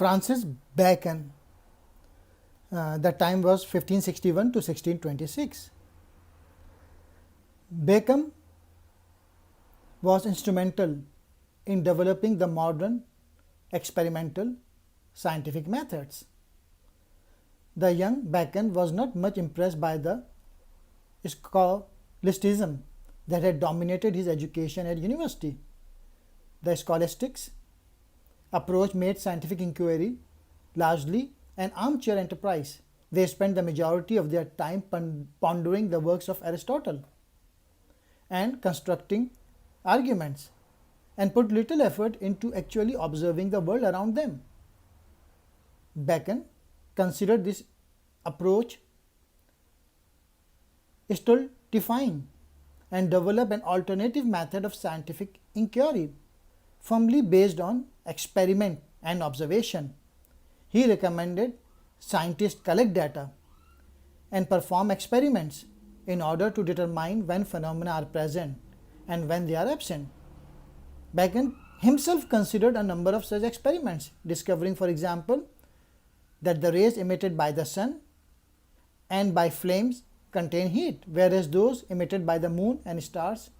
Francis Bacon. The time was 1561 to 1626. Bacon was instrumental in developing the modern experimental scientific methods. The young Bacon was not much impressed by the scholasticism that had dominated his education at university. The scholastics approach made scientific inquiry largely an armchair enterprise. They spent the majority of their time pondering the works of Aristotle and constructing arguments, and put little effort into actually observing the world around them. Bacon considered this approach stultifying and developed an alternative method of scientific inquiry, firmly based on experiment and observation. He recommended scientists collect data and perform experiments in order to determine when phenomena are present and when they are absent. Bacon himself considered a number of such experiments, discovering, for example, that the rays emitted by the sun and by flames contain heat, whereas those emitted by the moon and stars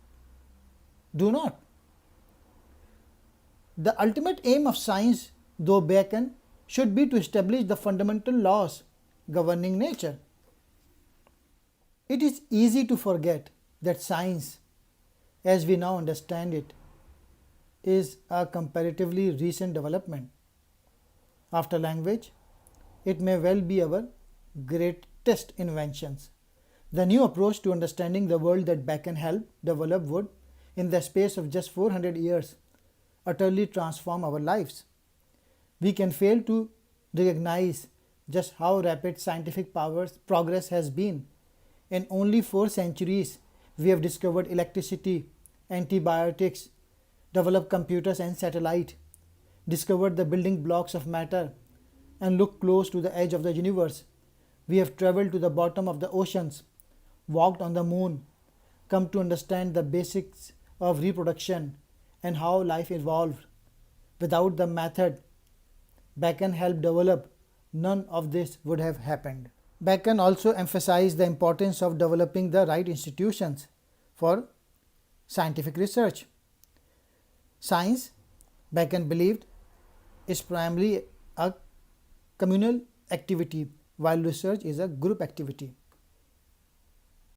do not. The ultimate aim of science, though Bacon, should be to establish the fundamental laws governing nature. It is easy to forget that science, as we now understand it, is a comparatively recent development. After language, it may well be our greatest inventions. The new approach to understanding the world that Bacon helped develop would, in the space of just 400 years, utterly transform our lives. We can fail to recognize just how rapid scientific progress has been. In only 4 centuries, we have discovered electricity, antibiotics, developed computers and satellite, discovered the building blocks of matter, and looked close to the edge of the universe. We have traveled to the bottom of the oceans, walked on the moon, come to understand the basics of reproduction and how life evolved. Without the method Bacon helped develop, none of this would have happened. Bacon also emphasized the importance of developing the right institutions for scientific research. Science, Bacon believed, is primarily a communal activity, while research is a group activity.